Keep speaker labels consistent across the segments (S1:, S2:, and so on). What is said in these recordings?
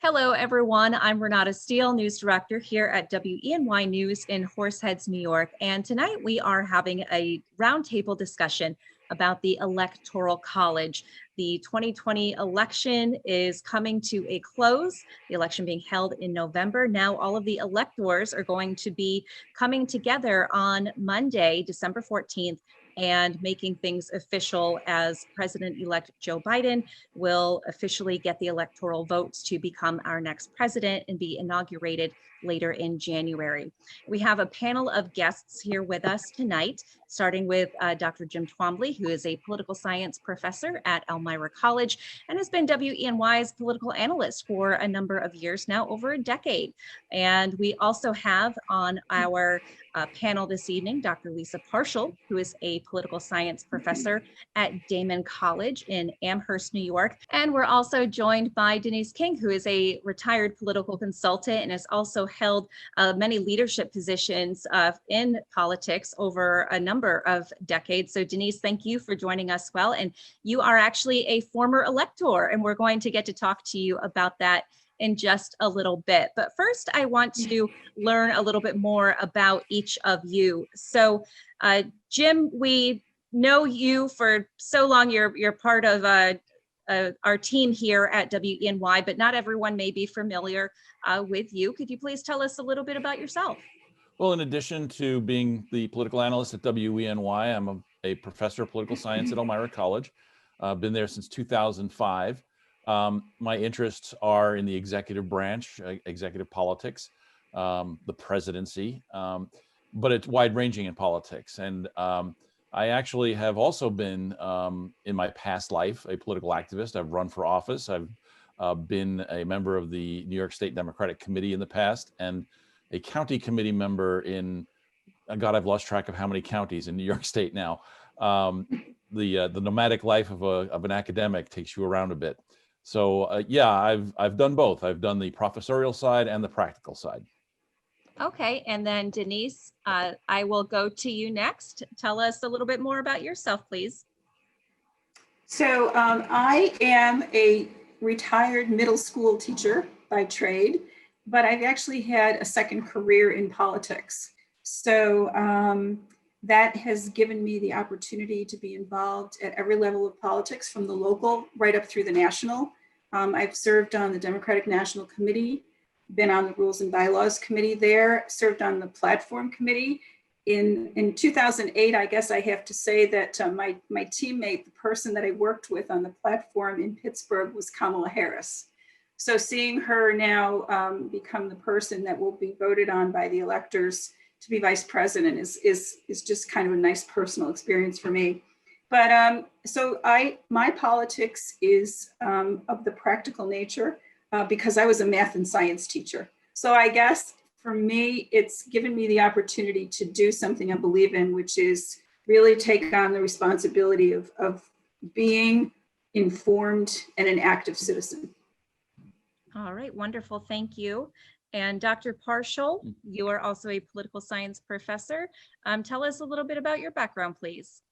S1: Hello, everyone. I'm Renata Steele, News Director here at WENY News in Horseheads, New York. And tonight we are having a roundtable discussion about the Electoral College. The 2020 election is coming to a close, the election being held in November. Now all of the electors are going to be coming together on Monday, December 14th, and making things official as President-elect Joe Biden will officially get the electoral votes to become our next president and be inaugurated later in January. We have a panel of guests here with us tonight, starting with Dr. Jim Twombly, who is a political science professor at Elmira College and has been WENY's political analyst for a number of years now, over a decade. And we also have on our panel this evening, Dr. Lisa Parshall, who is a political science professor at Daemen College in Amherst, New York. And we're also joined by Denise King, who is a retired political consultant and has also held many leadership positions in politics over a number of decades. So Denise, thank you for joining us. Well, and you are actually a former elector, and we're going to get to talk to you about that in just a little bit. But first, I want to learn a little bit more about each of you. So Jim, we know you for so long. You're part of our team here at WENY, but not everyone may be familiar with you. Could you please tell us a little bit about yourself?
S2: Well, in addition to being the political analyst at WENY, I'm a professor of political science at Elmira College. I've been there since 2005. My interests are in the executive branch, executive politics, the presidency, but it's wide-ranging in politics. And I actually have also been, in my past life, a political activist. I've run for office. I've been a member of the New York State Democratic Committee in the past, and a county committee member in, God, I've lost track of how many counties in New York State now. The nomadic life of an academic takes you around a bit. So yeah, I've done both. I've done the professorial side and the practical side.
S1: Okay, and then Denise, I will go to you next. Tell us a little bit more about yourself, please.
S3: So I am a retired middle school teacher by trade, but I've actually had a second career in politics. So that has given me the opportunity to be involved at every level of politics, from the local right up through the national. I've served on the Democratic National Committee, been on the Rules and Bylaws Committee there, served on the Platform Committee. In 2008, I guess I have to say that my teammate, the person that I worked with on the platform in Pittsburgh, was Kamala Harris. So seeing her now become the person that will be voted on by the electors to be vice president is just kind of a nice personal experience for me. But so my politics is of the practical nature because I was a math and science teacher. So I guess for me, it's given me the opportunity to do something I believe in, which is really take on the responsibility of being informed and an active citizen.
S1: All right, wonderful, thank you. And Dr. Parshall, you are also a political science professor. Tell us a little bit about your background, please.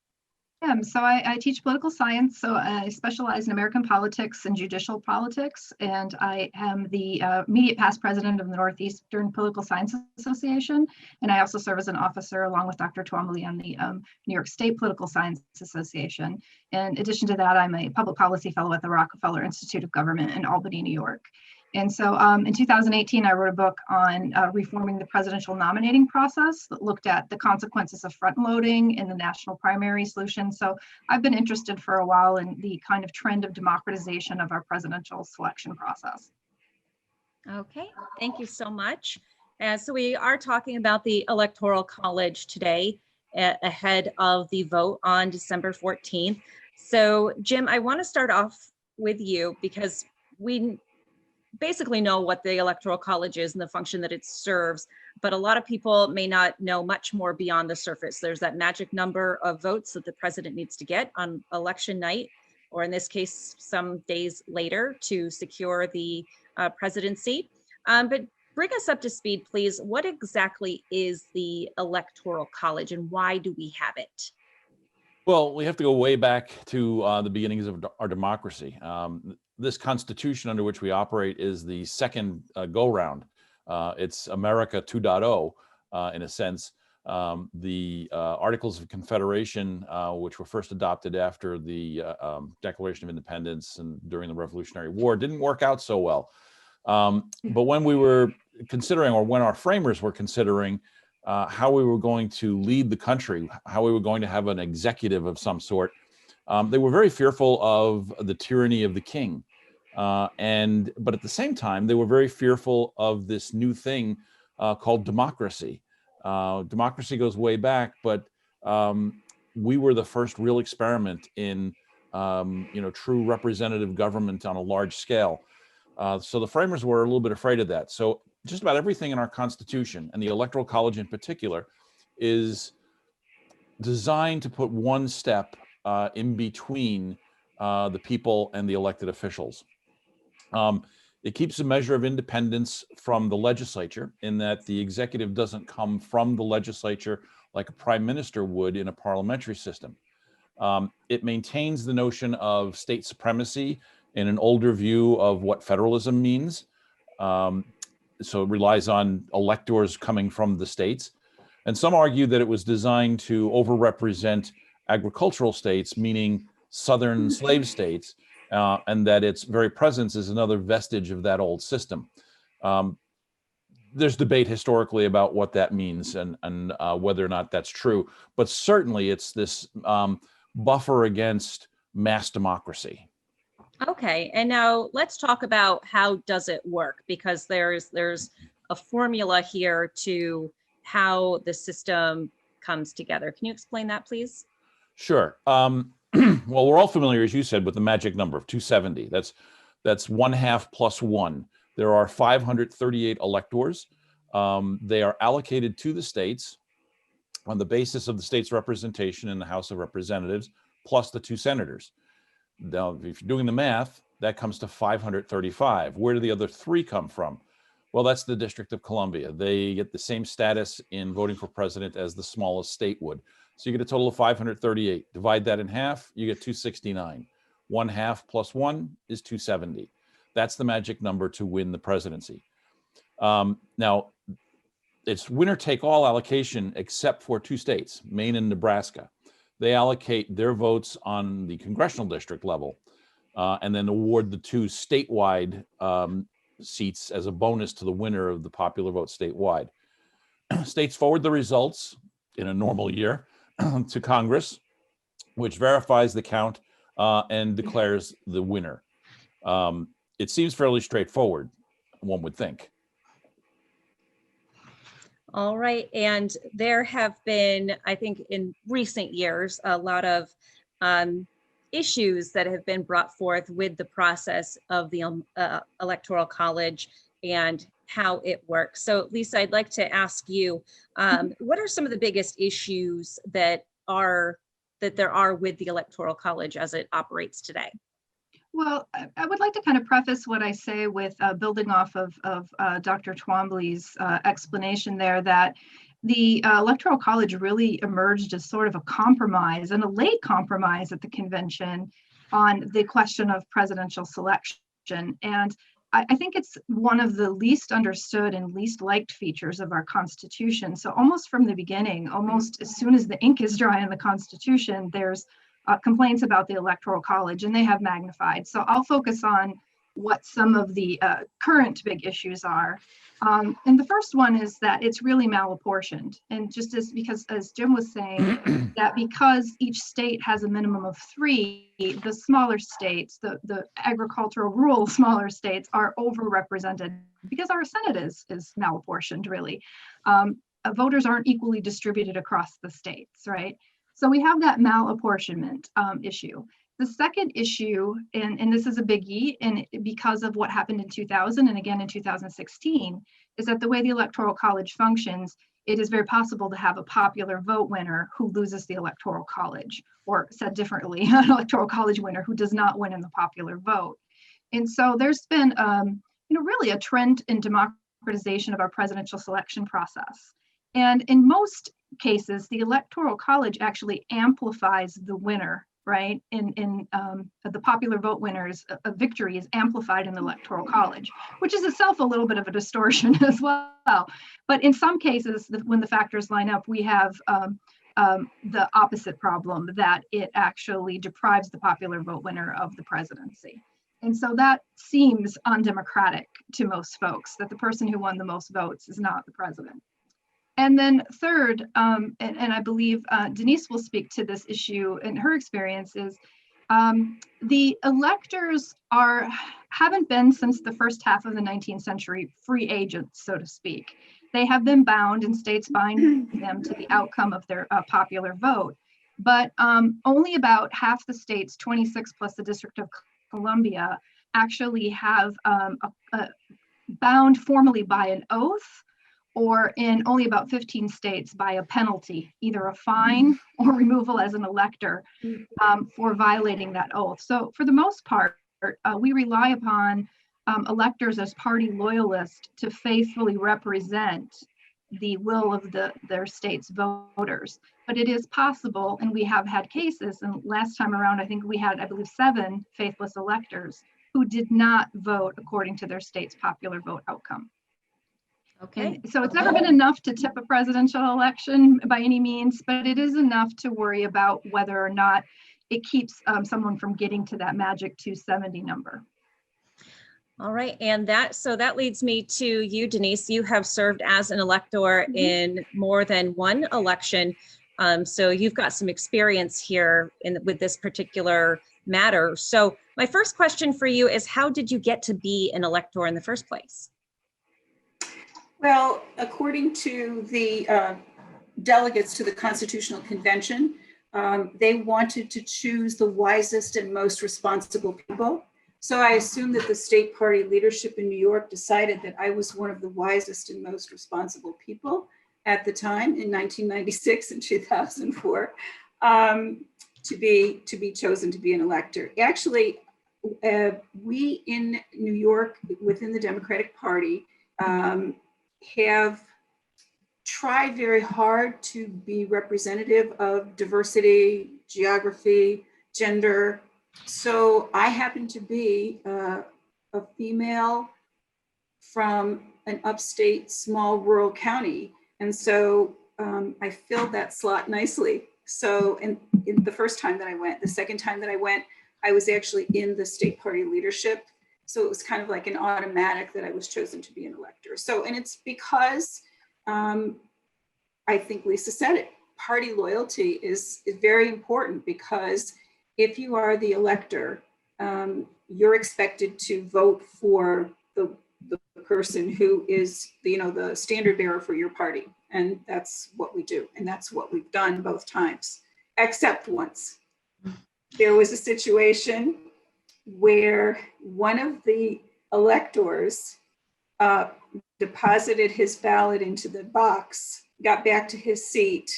S4: So I teach political science. So I specialize in American politics and judicial politics. And I am the immediate past president of the Northeastern Political Science Association. And I also serve as an officer along with Dr. Twombly on the New York State Political Science Association. In addition to that, I'm a public policy fellow at the Rockefeller Institute of Government in Albany, New York. And so in 2018, I wrote a book on reforming the presidential nominating process that looked at the consequences of front loading in the national primary solution. So I've been interested for a while in the kind of trend of democratization of our presidential selection process.
S1: Okay, thank you so much. So we are talking about the Electoral College today ahead of the vote on December 14th. So Jim, I want to start off with you because we basically know what the Electoral College is and the function that it serves, but a lot of people may not know much more beyond the surface. There's that magic number of votes that the president needs to get on election night, or in this case, some days later, to secure the presidency. But bring us up to speed, please. What exactly is the Electoral College and why do we have it?
S2: Well, we have to go way back to the beginnings of our democracy. this constitution under which we operate is the second go-round. It's America 2.0 in a sense. The Articles of Confederation, which were first adopted after the Declaration of Independence and during the Revolutionary War, didn't work out so well. But when we were considering, or when our framers were considering how we were going to lead the country, how we were going to have an executive of some sort, they were very fearful of the tyranny of the king. But at the same time, they were very fearful of this new thing called democracy. Democracy goes way back, but we were the first real experiment in true representative government on a large scale. So the framers were a little bit afraid of that. So just about everything in our Constitution, and the Electoral College in particular, is designed to put one step in between the people and the elected officials. It keeps a measure of independence from the legislature, in that the executive doesn't come from the legislature like a prime minister would in a parliamentary system. It maintains the notion of state supremacy in an older view of what federalism means. So it relies on electors coming from the states. And some argue that it was designed to overrepresent agricultural states, meaning southern slave states, and that its very presence is another vestige of that old system. There's debate historically about what that means and whether or not that's true, but certainly it's this buffer against mass democracy.
S1: Okay, and now let's talk about how does it work, because there's a formula here to how the system comes together. Can you explain that, please?
S2: Sure. Well, we're all familiar, as you said, with the magic number of 270. That's 1/2 plus 1. There are 538 electors. They are allocated to the states on the basis of the state's representation in the House of Representatives, plus the 2 senators. Now, if you're doing the math, that comes to 535. Where do the other 3 come from? Well, that's the District of Columbia. They get the same status in voting for president as the smallest state would. So you get a total of 538. Divide that in half, you get 269. 1/2 plus 1 is 270. That's the magic number to win the presidency. Now, it's winner-take-all allocation except for 2 states, Maine and Nebraska. They allocate their votes on the congressional district level and then award the 2 statewide seats as a bonus to the winner of the popular vote statewide. States forward the results in a normal year to Congress, which verifies the count and declares the winner. It seems fairly straightforward, one would think.
S1: All right, and there have been, I think, in recent years, a lot of issues that have been brought forth with the process of the Electoral College and how it works. So, Lisa, I'd like to ask you, what are some of the biggest issues that there are with the Electoral College as it operates today?
S4: Well, I would like to kind of preface what I say with building off of Dr. Twombly's explanation there, that the Electoral College really emerged as sort of a compromise, and a late compromise at the convention, on the question of presidential selection. And I think it's one of the least understood and least liked features of our Constitution. So almost from the beginning, almost as soon as the ink is dry on the Constitution, there's complaints about the Electoral College, and they have magnified. So I'll focus on what some of the current big issues are. And the first one is that it's really malapportioned. And just as Jim was saying, that because each state has a minimum of 3, the smaller states, the agricultural rural smaller states, are overrepresented because our Senate is malapportioned, really. Voters aren't equally distributed across the states, right? So we have that malapportionment issue. The second issue, and this is a biggie, and because of what happened in 2000 and again in 2016, is that the way the Electoral College functions, it is very possible to have a popular vote winner who loses the Electoral College, or said differently, an Electoral College winner who does not win in the popular vote. And so there's been, really a trend in democratization of our presidential selection process. And in most cases, the Electoral College actually amplifies the winner right? In the popular vote winners, a victory is amplified in the Electoral College, which is itself a little bit of a distortion as well. But in some cases, when the factors line up, we have the opposite problem, that it actually deprives the popular vote winner of the presidency. And so that seems undemocratic to most folks, that the person who won the most votes is not the president. And then third, and I believe Denise will speak to this issue in her experience, is the electors haven't been since the first half of the 19th century free agents, so to speak. They have been bound, and states bind them to the outcome of their popular vote. But only about half the states, 26 plus the District of Columbia, actually have bound formally by an oath, or in only about 15 states by a penalty, either a fine or removal as an elector for violating that oath. So for the most part, we rely upon electors as party loyalists to faithfully represent the will of their state's voters. But it is possible, and we have had cases, and last time around, I think we had, I believe, 7 faithless electors who did not vote according to their state's popular vote outcome.
S1: Okay.
S4: And so it's never been enough to tip a presidential election by any means, but it is enough to worry about whether or not it keeps someone from getting to that magic 270 number.
S1: All right, and that leads me to you, Denise. You have served as an elector in more than one election, so you've got some experience here with this particular matter. So my first question for you is, how did you get to be an elector in the first place?
S3: Well, according to the delegates to the Constitutional Convention, they wanted to choose the wisest and most responsible people. So I assume that the state party leadership in New York decided that I was one of the wisest and most responsible people at the time in 1996 and 2004 to be chosen to be an elector. Actually, we in New York within the Democratic Party have tried very hard to be representative of diversity, geography, gender. So I happen to be a female from an upstate small rural county. And so I filled that slot nicely. So in the first time that I went, the second time that I went, I was actually in the state party leadership. So it was kind of like an automatic that I was chosen to be an elector. So, and it's because I think Lisa said it, party loyalty is very important, because if you are the elector, you're expected to vote for the person who is the standard bearer for your party. And that's what we do. And that's what we've done both times, except once. There was a situation where one of the electors deposited his ballot into the box, got back to his seat,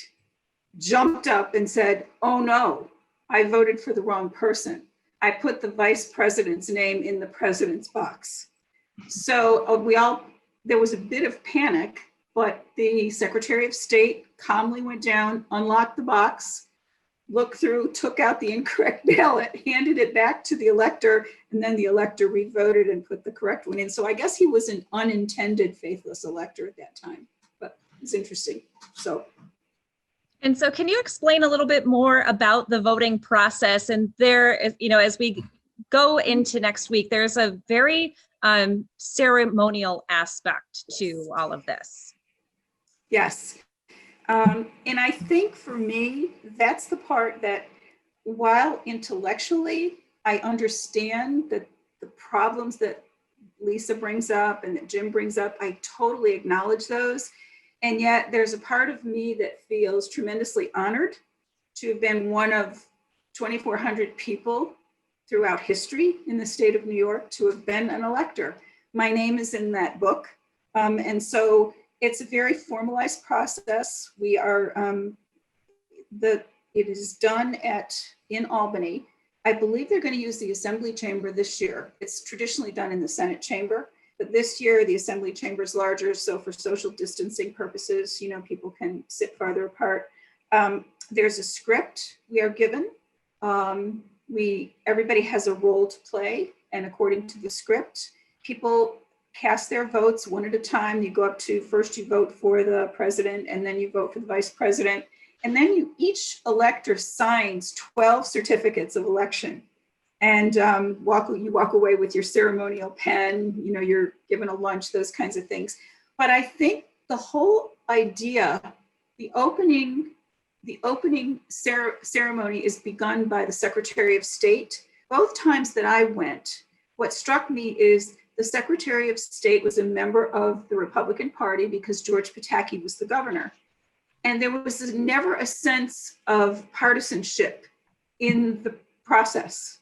S3: jumped up and said, "Oh no, I voted for the wrong person. I put the vice president's name in the president's box." So there was a bit of panic, but the Secretary of State calmly went down, unlocked the box, looked through, took out the incorrect ballot, handed it back to the elector, and then the elector revoted and put the correct one in. So I guess he was an unintended faithless elector at that time, but it's interesting.
S1: And so can you explain a little bit more about the voting process? And there, as we go into next week, there's a very ceremonial aspect to all of this.
S3: Yes. And I think for me, that's the part that, while intellectually I understand that the problems that Lisa brings up and that Jim brings up, I totally acknowledge those. And yet there's a part of me that feels tremendously honored to have been one of 2,400 people throughout history in the state of New York to have been an elector. My name is in that book. And so it's a very formalized process. We are, it is done in Albany. I believe they're going to use the Assembly Chamber this year. It's traditionally done in the Senate Chamber, but this year the Assembly Chamber is larger. So for social distancing purposes, people can sit farther apart. There's a script we are given Everybody has a role to play, and according to the script, people cast their votes one at a time. You go up to, first you vote for the president, and then you vote for the vice president. And then each elector signs 12 certificates of election. And you walk away with your ceremonial pen, you're given a lunch, those kinds of things. But I think the whole idea, the opening ceremony is begun by the Secretary of State. Both times that I went, what struck me is the Secretary of State was a member of the Republican Party because George Pataki was the governor. And there was never a sense of partisanship in the process.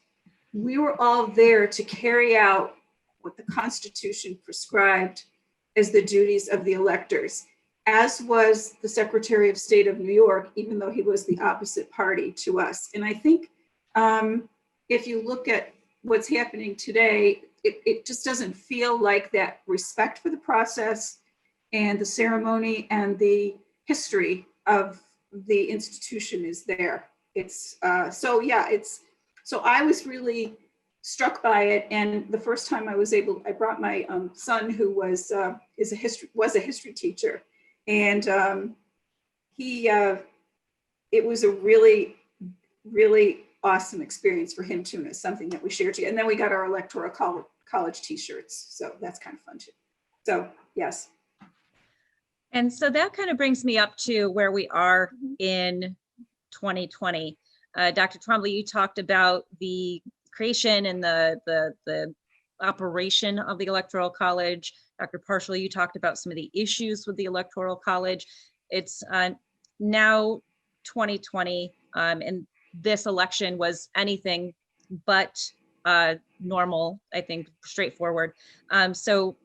S3: We were all there to carry out what the Constitution prescribed as the duties of the electors, as was the Secretary of State of New York, even though he was the opposite party to us. And I think if you look at what's happening today, it just doesn't feel like that respect for the process and the ceremony and the history of the institution is there. So I was really struck by it. And the first time I brought my son, who was a history teacher, and it was a really, really awesome experience for him too, and it's something that we shared together. And then we got our Electoral College t-shirts, so that's kind of fun too. So yes.
S1: And so that kind of brings me up to where we are in 2020. Dr. Twombly, you talked about the creation and the operation of the Electoral College. Dr. Parshall, you talked about some of the issues with the Electoral College. It's now 2020, and this election was anything but normal, I think, straightforward. So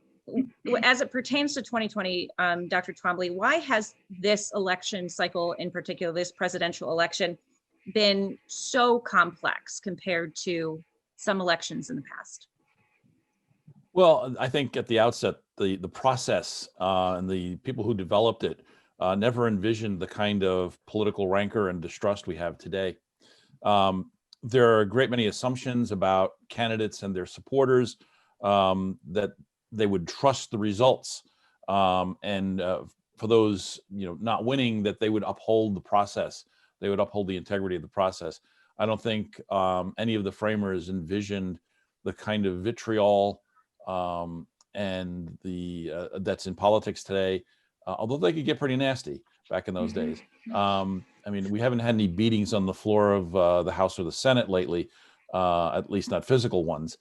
S1: as it pertains to 2020, Dr. Twombly, why has this election cycle in particular, this presidential election, been so complex compared to some elections in the past?
S2: Well, I think at the outset, the process and the people who developed it never envisioned the kind of political rancor and distrust we have today. There are a great many assumptions about candidates and their supporters that they would trust the results, and for those not winning, that they would uphold the process. They would uphold the integrity of the process. I don't think any of the framers envisioned the kind of vitriol and that's in politics today, although they could get pretty nasty back in those days. I mean, we haven't had any beatings on the floor of the House or the Senate lately, at least not physical ones,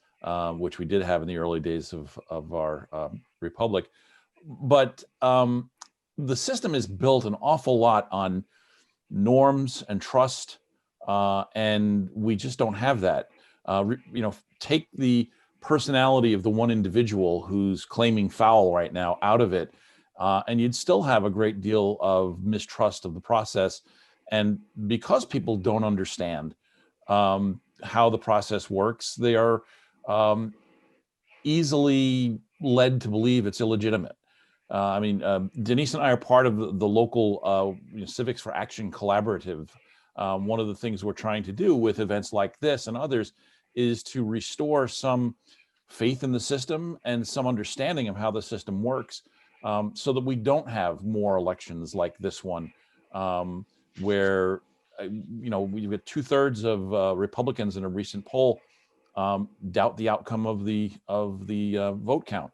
S2: which we did have in the early days of our republic. But the system is built an awful lot on norms and trust, and we just don't have that. Take the personality of the one individual who's claiming foul right now out of it, and you'd still have a great deal of mistrust of the process. And because people don't understand how the process works, they are easily led to believe it's illegitimate. Denise and I are part of the local Civics for Action collaborative. One of the things we're trying to do with events like this and others is to restore some faith in the system and some understanding of how the system works, so that we don't have more elections like this one, where we've got 2/3 of Republicans in a recent poll doubt the outcome of the vote count.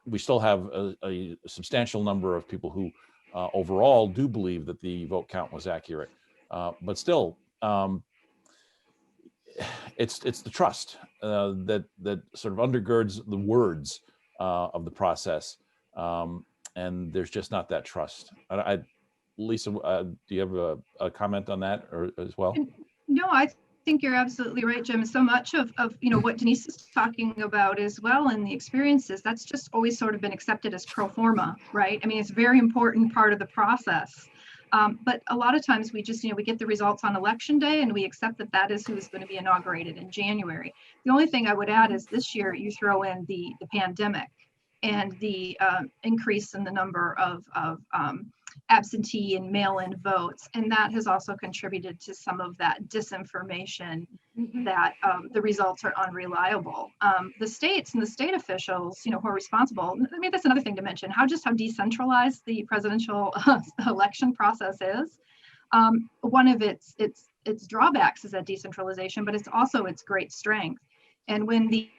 S2: We still have a substantial number of people who overall do believe that the vote count was accurate, but still, it's the trust that sort of undergirds the words of the process, and there's just not that trust. Lisa, do you have a comment on that or as well?
S4: No, I think you're absolutely right, Jim. So much of what Denise is talking about as well, and the experiences, that's just always sort of been accepted as pro forma, right? I mean, it's a very important part of the process. But a lot of times we just, we get the results on election day and we accept that that is who is going to be inaugurated in January. The only thing I would add is this year you throw in the pandemic and the increase in the number of absentee and mail-in votes. And that has also contributed to some of that disinformation that the results are unreliable. The states and the state officials, who are responsible, I mean, that's another thing to mention, how decentralized the presidential election process is. One of its drawbacks is that decentralization, but it's also its great strength. And when the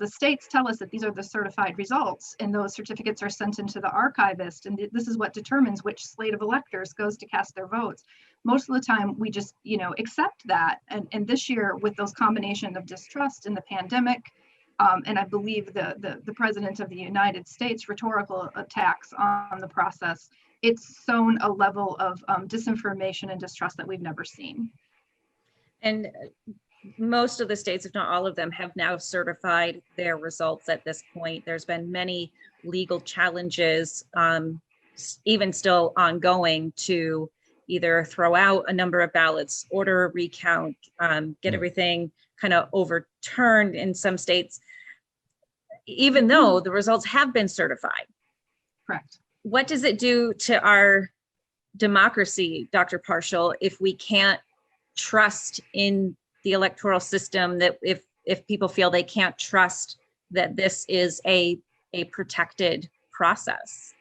S4: states tell us that these are the certified results, and those certificates are sent into the archivist, and this is what determines which slate of electors goes to cast their votes. Most of the time, we just, accept that. And this year, with those combination of distrust and the pandemic, and I believe the President of the United States rhetorical attacks on the process, it's sown a level of disinformation and distrust that we've never seen.
S1: And most of the states, if not all of them, have now certified their results at this point. There's been many legal challenges, even still ongoing, to either throw out a number of ballots, order a recount, get everything kind of overturned in some states, even though the results have been certified.
S4: Correct.
S1: What does it do to our democracy, Dr. Parshall, if we can't trust in the electoral system, that if people feel they can't trust that this is a protected process?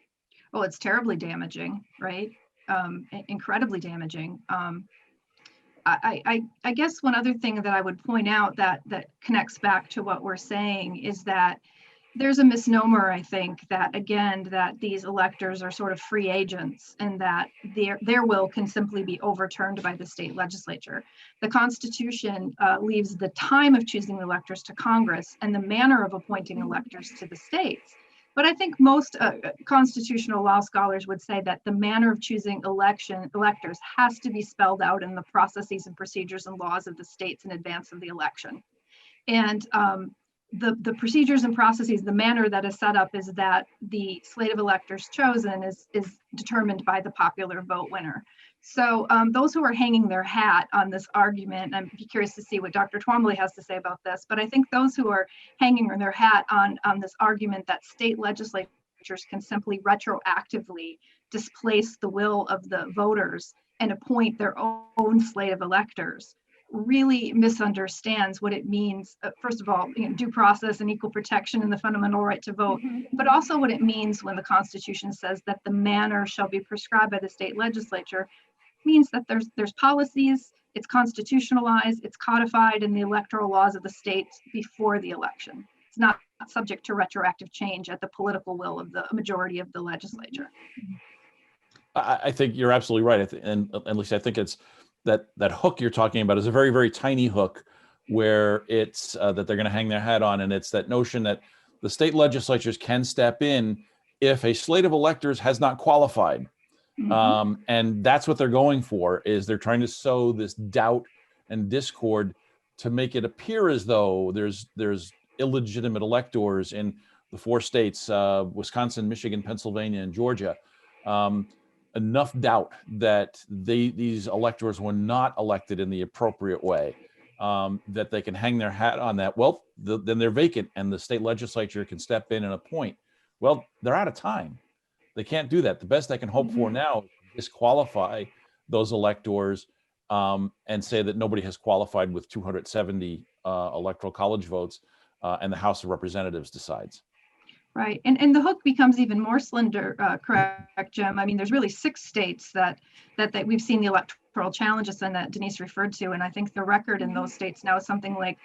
S4: Well, it's terribly damaging, right? Incredibly damaging. I guess one other thing that I would point out that connects back to what we're saying is that there's a misnomer, I think, that these electors are sort of free agents, and that their will can simply be overturned by the state legislature. The Constitution leaves the time of choosing the electors to Congress and the manner of appointing electors to the states. But I think most constitutional law scholars would say that the manner of choosing electors has to be spelled out in the processes and procedures and laws of the states in advance of the election. And the procedures and processes, the manner that is set up is that the slate of electors chosen is determined by the popular vote winner. So those who are hanging their hat on this argument, I'm curious to see what Dr. Twombly has to say about this, but I think those who are hanging their hat on this argument that state legislatures can simply retroactively displace the will of the voters and appoint their own slate of electors really misunderstands what it means, first of all, due process and equal protection and the fundamental right to vote, but also what it means when the Constitution says that the manner shall be prescribed by the state legislature. Means that there's policies, it's constitutionalized, it's codified in the electoral laws of the state before the election. It's not subject to retroactive change at the political will of the majority of the legislature.
S2: I think you're absolutely right. And at least I think it's that hook you're talking about is a very, very tiny hook where it's that they're going to hang their hat on. And it's that notion that the state legislatures can step in if a slate of electors has not qualified. And that's what they're going for, is they're trying to sow this doubt and discord to make it appear as though there's illegitimate electors in the 4 states, Wisconsin, Michigan, Pennsylvania, and Georgia. Enough doubt that these electors were not elected in the appropriate way, that they can hang their hat on that. Well, then they're vacant and the state legislature can step in and appoint. Well, they're out of time. They can't do that. The best they can hope for now is disqualify those electors and say that nobody has qualified with 270 Electoral College votes, and the House of Representatives decides.
S4: Right, and the hook becomes even more slender, correct, Jim? I mean, there's really 6 states that we've seen the electoral challenges in that Denise referred to, and I think the record in those states now is something like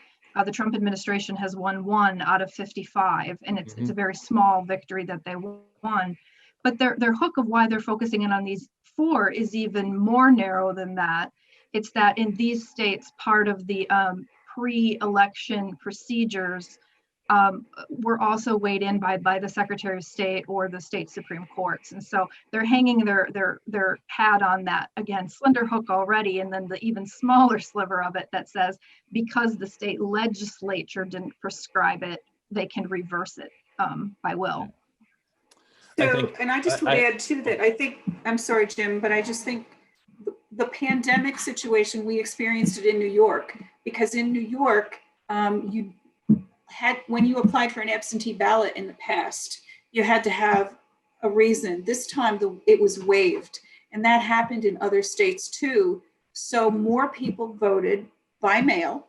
S4: the Trump administration has won 1 out of 55, and it's a very small victory that they won. But their hook of why they're focusing in on these 4 is even more narrow than that. It's that in these states, part of the pre-election procedures were also weighed in by the Secretary of State or the state Supreme Courts. And so they're hanging their hat on that, again, slender hook already, and then the even smaller sliver of it that says because the state legislature didn't prescribe it, they can reverse it by will.
S3: So, and I just would add to that, I think, I'm sorry, Jim, but I just think the pandemic situation, we experienced it in New York, because in New York, you had, when you applied for an absentee ballot in the past, you had to have a reason. This time it was waived, and that happened in other states too. So more people voted by mail.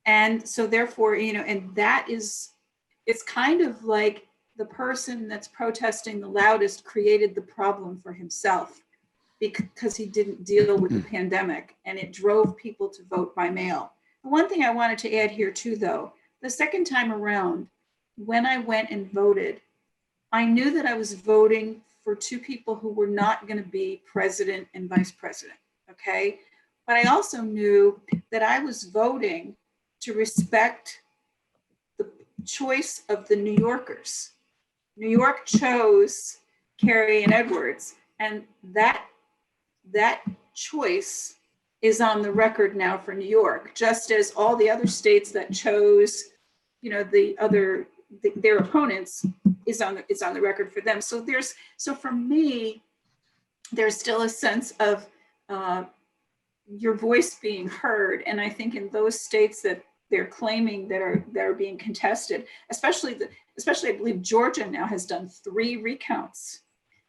S3: And so therefore, and it's kind of like the person that's protesting the loudest created the problem for himself because he didn't deal with the pandemic, and it drove people to vote by mail. The one thing I wanted to add here too, though, the second time around, when I went and voted, I knew that I was voting for two people who were not going to be president and vice president, okay? But I also knew that I was voting to respect the choice of the New Yorkers. New York chose Kerry and Edwards, and that choice is on the record now for New York, just as all the other states that chose, their opponents is on the record for them. So for me, there's still a sense of your voice being heard, and I think in those states that they're claiming that are being contested, especially I believe Georgia now has done 3 recounts,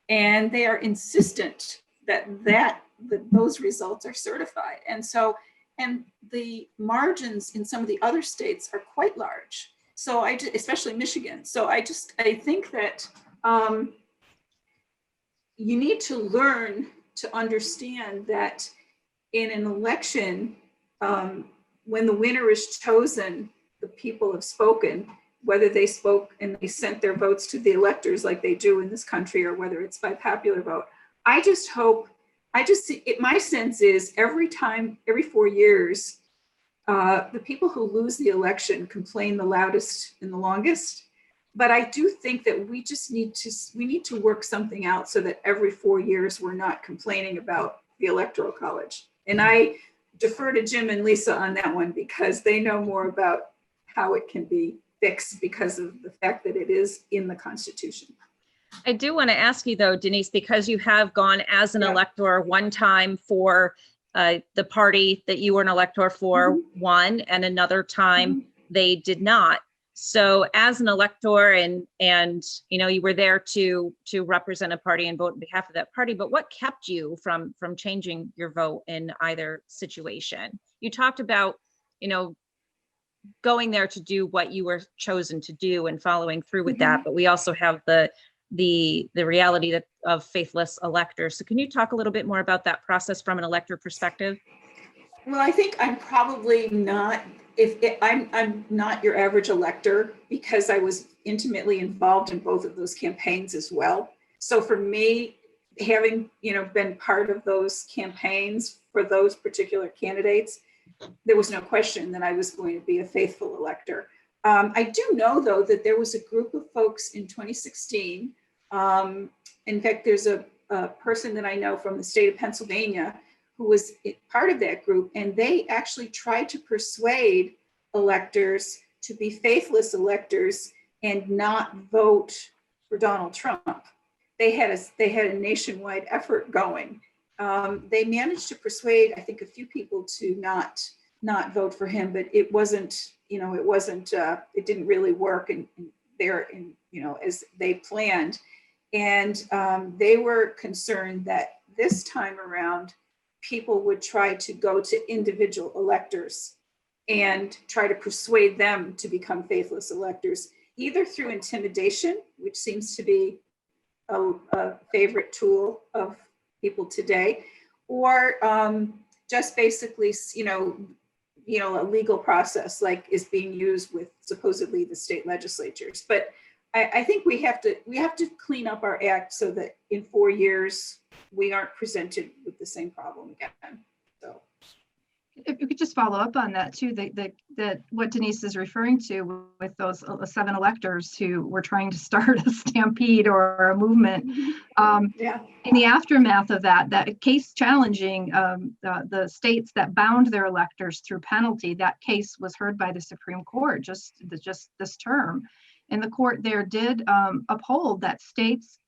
S3: and they are insistent that those results are certified. And the margins in some of the other states are quite large. So especially Michigan. So I think that you need to learn to understand that in an election, when the winner is chosen, the people have spoken, whether they spoke and they sent their votes to the electors like they do in this country, or whether it's by popular vote. My sense is every 4 years, the people who lose the election complain the loudest and the longest. But I do think that we need to work something out so that every 4 years we're not complaining about the Electoral College. And I defer to Jim and Lisa on that one because they know more about how it can be fixed because of the fact that it is in the Constitution.
S1: I do want to ask you though, Denise, because you have gone as an elector one time for the party that you were an elector for won, and another time they did not. So as an elector and you were there to represent a party and vote on behalf of that party, but what kept you from changing your vote in either situation? You talked about, going there to do what you were chosen to do and following through with that, but we also have the reality of faithless electors. So can you talk a little bit more about that process from an elector perspective?
S3: Well, I think I'm probably not, I'm not your average elector because I was intimately involved in both of those campaigns as well. So for me, having, been part of those campaigns for those particular candidates, there was no question that I was going to be a faithful elector. I do know, though, that there was a group of folks in 2016. In fact, there's a person that I know from the state of Pennsylvania who was part of that group, and they actually tried to persuade electors to be faithless electors and not vote for Donald Trump. They had a nationwide effort going. They managed to persuade, I think, a few people to not vote for him, but it didn't really work as they planned. And they were concerned that this time around, people would try to go to individual electors and try to persuade them to become faithless electors, either through intimidation, which seems to be a favorite tool of people today, or just basically, a legal process like is being used with supposedly the state legislatures. But I think we have to clean up our act so that in 4 years we aren't presented with the same problem again. So,
S4: if you could just follow up on that too, that what Denise is referring to with those 7 electors who were trying to start a stampede or a movement. In the aftermath of that case challenging the states that bound their electors through penalty, that case was heard by the Supreme Court just this term. And the court there did uphold that states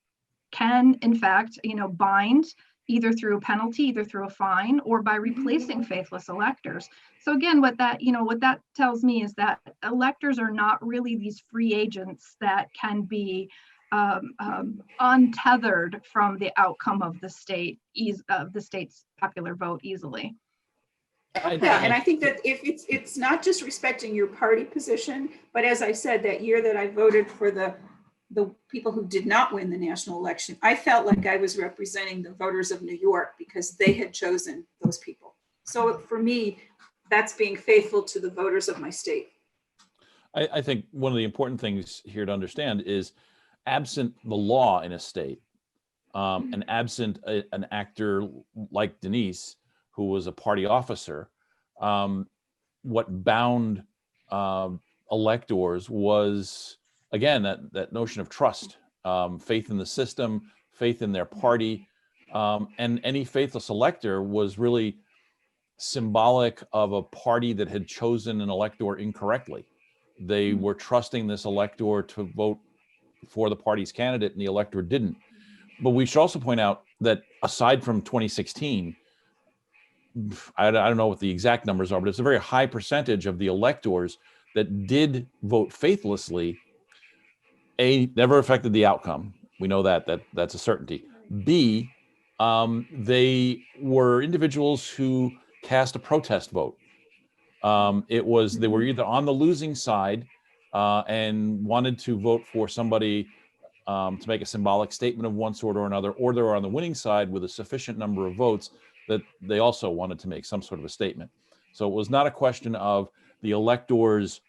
S4: can, in fact, bind either through a penalty, either through a fine, or by replacing faithless electors. So again, what that tells me is that electors are not really these free agents that can be untethered from the outcome of the state's popular vote easily.
S3: Yeah, and I think that if it's not just respecting your party position, but as I said, that year that I voted for the people who did not win the national election, I felt like I was representing the voters of New York because they had chosen those people. So for me, that's being faithful to the voters of my state.
S2: I think one of the important things here to understand is, absent the law in a state, and absent an actor like Denise, who was a party officer, what bound electors was, again, that notion of trust, faith in the system, faith in their party, and any faithless elector was really symbolic of a party that had chosen an elector incorrectly. They were trusting this elector to vote for the party's candidate, and the elector didn't. But we should also point out that aside from 2016, I don't know what the exact numbers are, but it's a very high percentage of the electors that did vote faithlessly. A, never affected the outcome. We know that's a certainty. B, they were individuals who cast a protest vote. They were either on the losing side and wanted to vote for somebody to make a symbolic statement of one sort or another, or they were on the winning side with a sufficient number of votes that they also wanted to make some sort of a statement. So it was not a question of the electors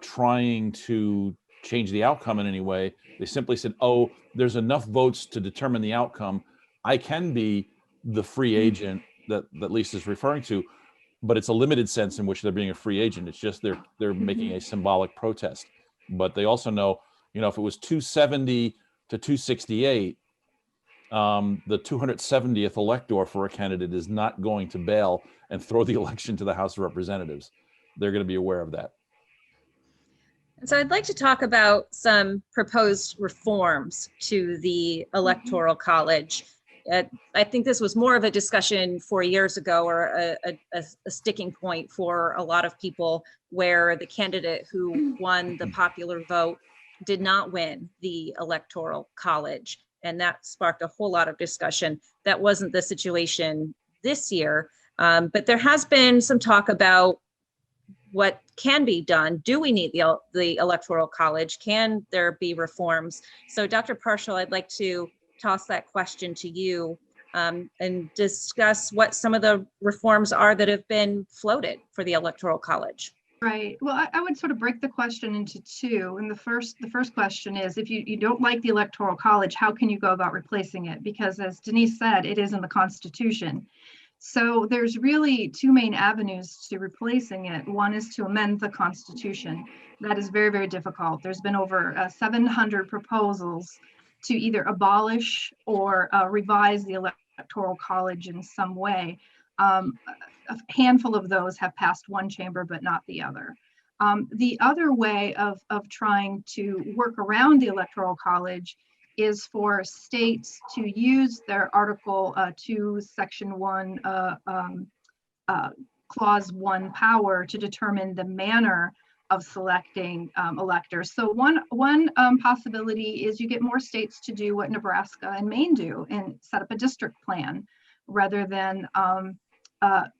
S2: trying to change the outcome in any way. They simply said, oh, there's enough votes to determine the outcome. I can be the free agent that Lisa's referring to, but it's a limited sense in which they're being a free agent. It's just they're making a symbolic protest. But they also know, if it was 270 to 268, the 270th elector for a candidate is not going to bail and throw the election to the House of Representatives. They're going to be aware of that.
S1: And so I'd like to talk about some proposed reforms to the Electoral College. I think this was more of a discussion 4 years ago, or a sticking point for a lot of people, where the candidate who won the popular vote did not win the Electoral College. And that sparked a whole lot of discussion. That wasn't the situation this year, but there has been some talk about what can be done. Do we need the Electoral College? Can there be reforms? So Dr. Parshall, I'd like to toss that question to you and discuss what some of the reforms are that have been floated for the Electoral College.
S4: Right. Well, I would sort of break the question into two. And the first question is, if you don't like the Electoral College, how can you go about replacing it? Because as Denise said, it is in the Constitution. So there's really two main avenues to replacing it. One is to amend the Constitution. That is very, very difficult. There's been over 700 proposals to either abolish or revise the Electoral College in some way. A handful of those have passed one chamber, but not the other. The other way of trying to work around the Electoral College is for states to use their Article 2, Section 1, Clause 1 power to determine the manner of selecting electors. So one possibility is you get more states to do what Nebraska and Maine do and set up a district plan rather than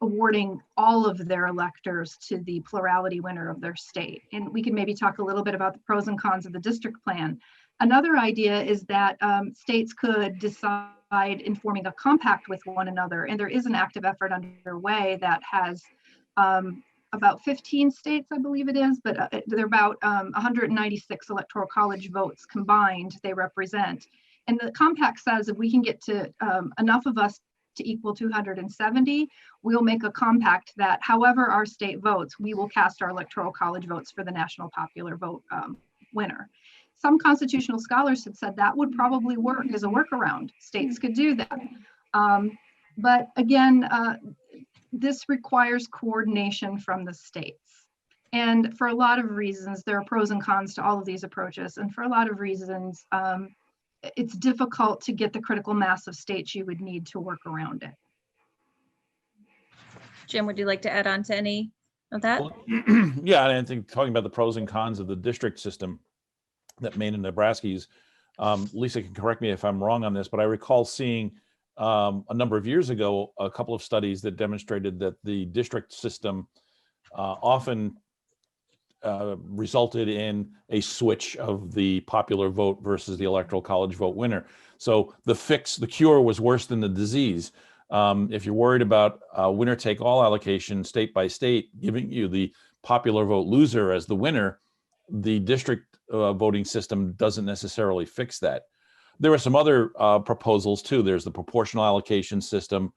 S4: awarding all of their electors to the plurality winner of their state. And we can maybe talk a little bit about the pros and cons of the district plan. Another idea is that states could decide in forming a compact with one another, and there is an active effort underway that has about 15 states, I believe it is, but they're about 196 Electoral College votes combined they represent. And the compact says if we can get to enough of us to equal 270, we'll make a compact that however our state votes, we will cast our Electoral College votes for the national popular vote winner. Some constitutional scholars have said that would probably work as a workaround. States could do that. But again, this requires coordination from the states. And for a lot of reasons, there are pros and cons to all of these approaches. And for a lot of reasons, it's difficult to get the critical mass of states you would need to work around it.
S1: Jim, would you like to add on to any of that?
S2: Well, yeah, and I think talking about the pros and cons of the district system that Maine and Nebraska use, Lisa can correct me if I'm wrong on this, but I recall seeing a number of years ago a couple of studies that demonstrated that the district system often resulted in a switch of the popular vote versus the Electoral College vote winner. So the cure was worse than the disease. If you're worried about winner take all allocation state by state, giving you the popular vote loser as the winner, the district voting system doesn't necessarily fix that. There are some other proposals too. There's the proportional allocation system,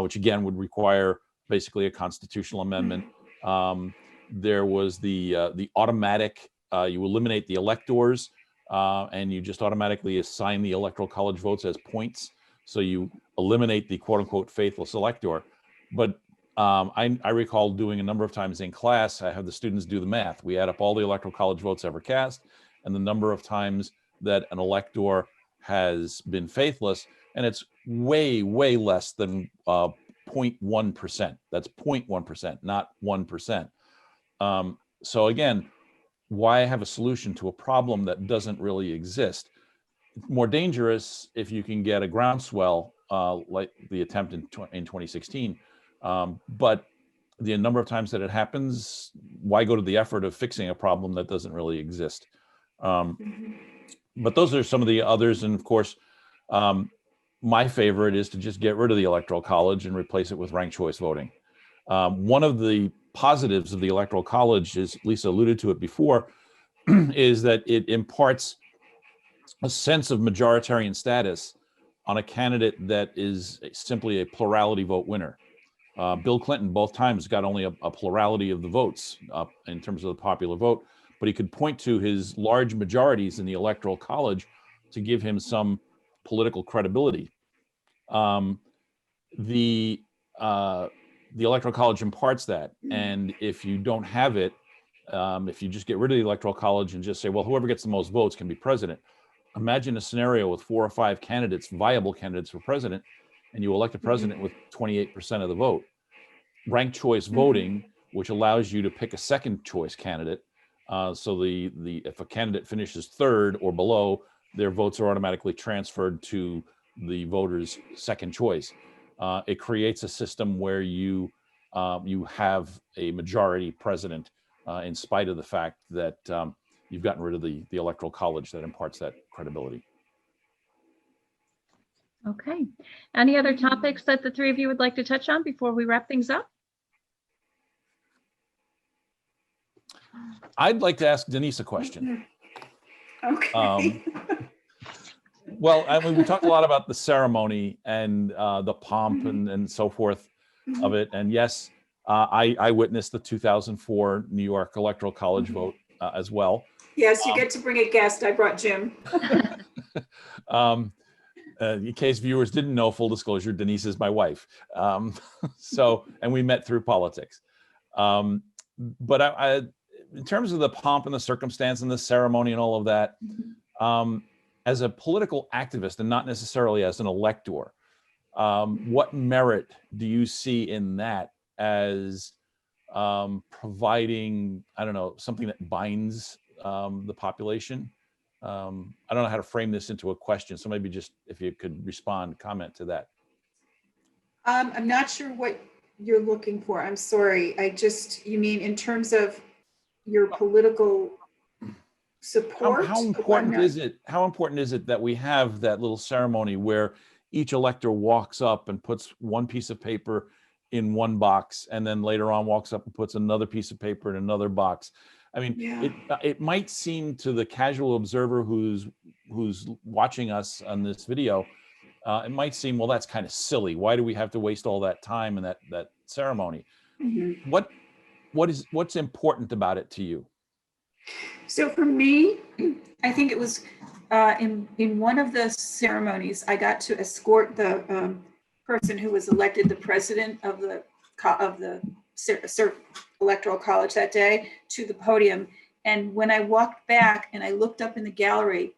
S2: which again would require basically a constitutional amendment. There was the automatic, you eliminate the electors and you just automatically assign the Electoral College votes as points. So you eliminate the quote unquote faithless elector. But I recall doing a number of times in class, I have the students do the math. We add up all the Electoral College votes ever cast and the number of times that an elector has been faithless, and it's way, way less than 0.1%. That's 0.1%, not 1%. So again, why have a solution to a problem that doesn't really exist? More dangerous if you can get a groundswell like the attempt in 2016. But the number of times that it happens, why go to the effort of fixing a problem that doesn't really exist? But those are some of the others. And of course, my favorite is to just get rid of the Electoral College and replace it with ranked choice voting. One of the positives of the Electoral College, as Lisa alluded to it before, is that it imparts a sense of majoritarian status on a candidate that is simply a plurality vote winner. Bill Clinton both times got only a plurality of the votes in terms of the popular vote, but he could point to his large majorities in the Electoral College to give him some political credibility. The Electoral College imparts that, and if you don't have it, if you just get rid of the Electoral College and just say, well, whoever gets the most votes can be president. Imagine a scenario with 4 or 5 candidates, viable candidates for president, and you elect a president with 28% of the vote. Ranked choice voting, which allows you to pick a second choice candidate. So if a candidate finishes third or below, their votes are automatically transferred to the voter's second choice. It creates a system where you have a majority president in spite of the fact that you've gotten rid of the Electoral College that imparts that credibility.
S1: Okay. Any other topics that the three of you would like to touch on before we wrap things up?
S2: I'd like to ask Denise a question.
S3: Okay.
S2: Well, I mean, we talked a lot about the ceremony and the pomp and so forth of it. And yes, I witnessed the 2004 New York Electoral College vote as well.
S3: Yes, you get to bring a guest. I brought Jim.
S2: In case viewers didn't know, full disclosure, Denise is my wife. And we met through politics. But in terms of the pomp and the circumstance and the ceremony and all of that, as a political activist and not necessarily as an elector, what merit do you see in that as providing, I don't know, something that binds the population? I don't know how to frame this into a question, so maybe just if you could comment to that.
S3: I'm not sure what you're looking for. I'm sorry. You mean in terms of your political support?
S2: How important is it? How important is it that we have that little ceremony where each elector walks up and puts one piece of paper in one box, and then later on walks up and puts another piece of paper in another box? I mean, it might seem to the casual observer who's watching us on this video, it might seem, well, that's kind of silly. Why do we have to waste all that time in that ceremony? What's important about it to you?
S3: So for me, I think it was in one of the ceremonies, I got to escort the person who was elected the president of the Electoral College that day to the podium. And when I walked back and I looked up in the gallery,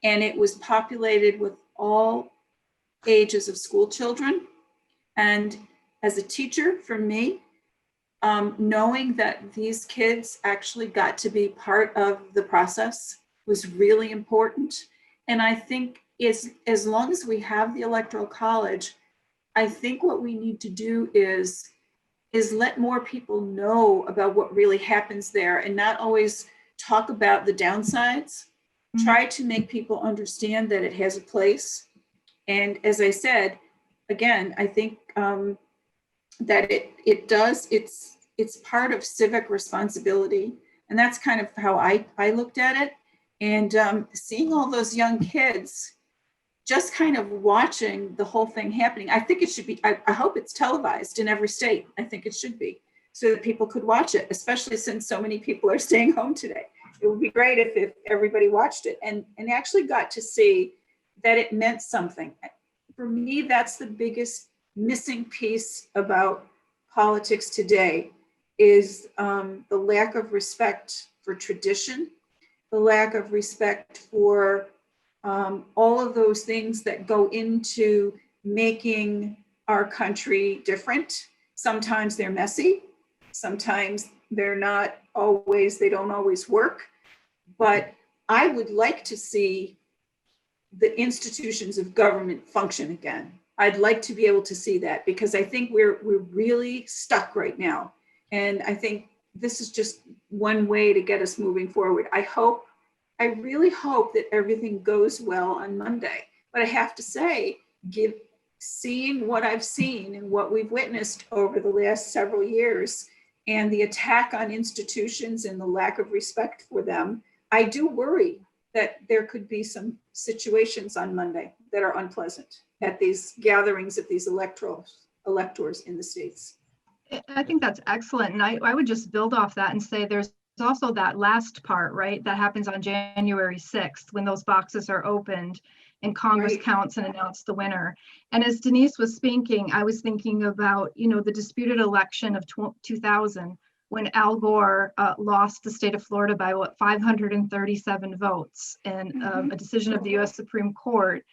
S3: and it was populated with all ages of school children. And as a teacher, for me, knowing that these kids actually got to be part of the process was really important. And I think as long as we have the Electoral College, I think what we need to do is let more people know about what really happens there and not always talk about the downsides. Try to make people understand that it has a place. And as I said, again, I think that it's part of civic responsibility. And that's kind of how I looked at it. And seeing all those young kids, just kind of watching the whole thing happening. I think it should be, I hope it's televised in every state. I think it should be, so that people could watch it, especially since so many people are staying home today. It would be great if everybody watched it and actually got to see that it meant something. For me, that's the biggest missing piece about politics today, is the lack of respect for tradition, the lack of respect for all of those things that go into making our country different. Sometimes they're messy, sometimes they're not always, they don't always work. But I would like to see the institutions of government function again. I'd like to be able to see that, because I think we're really stuck right now. And I think this is just one way to get us moving forward. I really hope that everything goes well on Monday. But I have to say, seeing what I've seen and what we've witnessed over the last several years, and the attack on institutions and the lack of respect for them, I do worry that there could be some situations on Monday that are unpleasant at these gatherings of these electors in the states.
S4: I think that's excellent. And I would just build off that and say there's also that last part, right? That happens on January 6th when those boxes are opened and Congress counts and announces the winner. And as Denise was speaking, I was thinking about, the disputed election of 2000, when Al Gore lost the state of Florida by 537 votes, and a decision of the US Supreme Court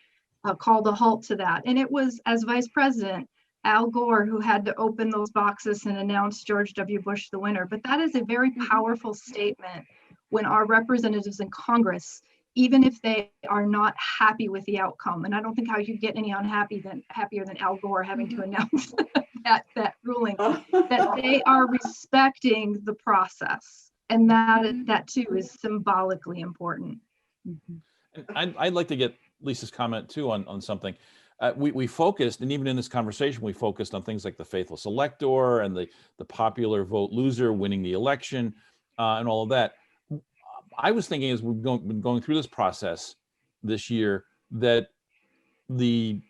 S4: called a halt to that. And it was, as vice president, Al Gore who had to open those boxes and announce George W. Bush the winner. But that is a very powerful statement when our representatives in Congress, even if they are not happy with the outcome, and I don't think how you get any happier than Al Gore having to announce that ruling, that they are respecting the process. And that too is symbolically important.
S2: I'd like to get Lisa's comment too on something. We focused, and even in this conversation, we focused on things like the faithless elector and the popular vote loser winning the election and all of that. I was thinking, as we've been going through this process this year, that the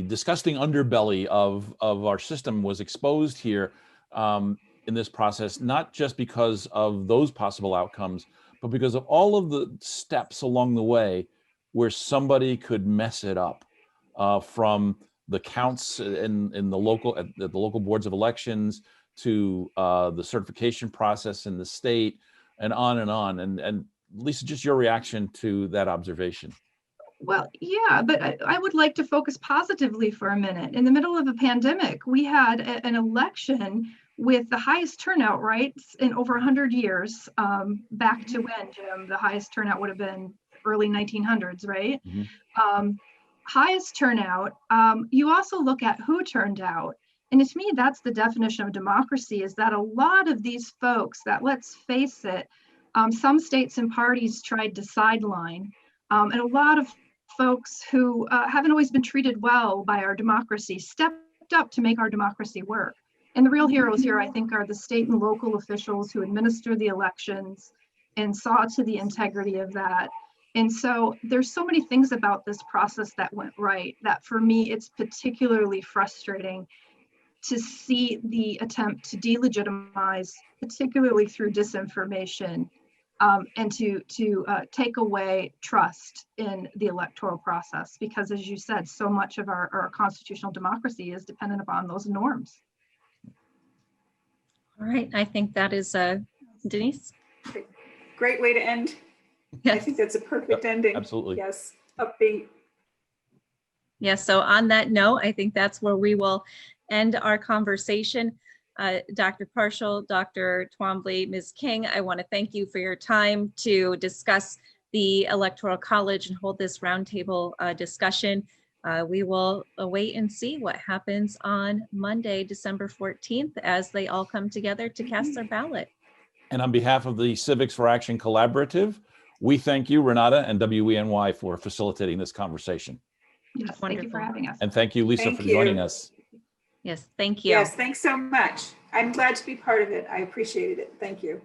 S2: disgusting underbelly of our system was exposed here in this process, not just because of those possible outcomes, but because of all of the steps along the way where somebody could mess it up, from the counts in the local boards of elections to the certification process in the state, and on and on. And Lisa, just your reaction to that observation.
S4: Well, yeah, but I would like to focus positively for a minute. In the middle of a pandemic, we had an election with the highest turnout rates in over 100 years. Back to when, Jim, the highest turnout would have been early 1900s, right? Mm-hmm. Highest turnout. You also look at who turned out. And to me, that's the definition of democracy, is that a lot of these folks that, let's face it, some states and parties tried to sideline, and a lot of folks who haven't always been treated well by our democracy stepped up to make our democracy work. And the real heroes here, I think, are the state and local officials who administer the elections and saw to the integrity of that. And so there's so many things about this process that went right that for me, it's particularly frustrating to see the attempt to delegitimize, particularly through disinformation, and to take away trust in the electoral process. Because as you said, so much of our constitutional democracy is dependent upon those norms.
S1: All right, I think that is Denise.
S3: Great way to end. Yes. I think that's a perfect ending.
S2: Absolutely.
S3: Yes, upbeat.
S1: Yes, so on that note, I think that's where we will end our conversation. Dr. Parshall, Dr. Twombly, Ms. King, I want to thank you for your time to discuss the Electoral College and hold this roundtable discussion. We will wait and see what happens on Monday, December 14th, as they all come together to cast their ballot.
S2: And on behalf of the Civics for Action Collaborative, we thank you, Renata, and WENY for facilitating this conversation.
S4: Yes, thank you for having us.
S2: And thank you, Lisa,
S3: Thank
S2: for
S3: you.
S2: joining us.
S1: Yes, thank you.
S3: Yes, thanks so much. I'm glad to be part of it. I appreciated it. Thank you.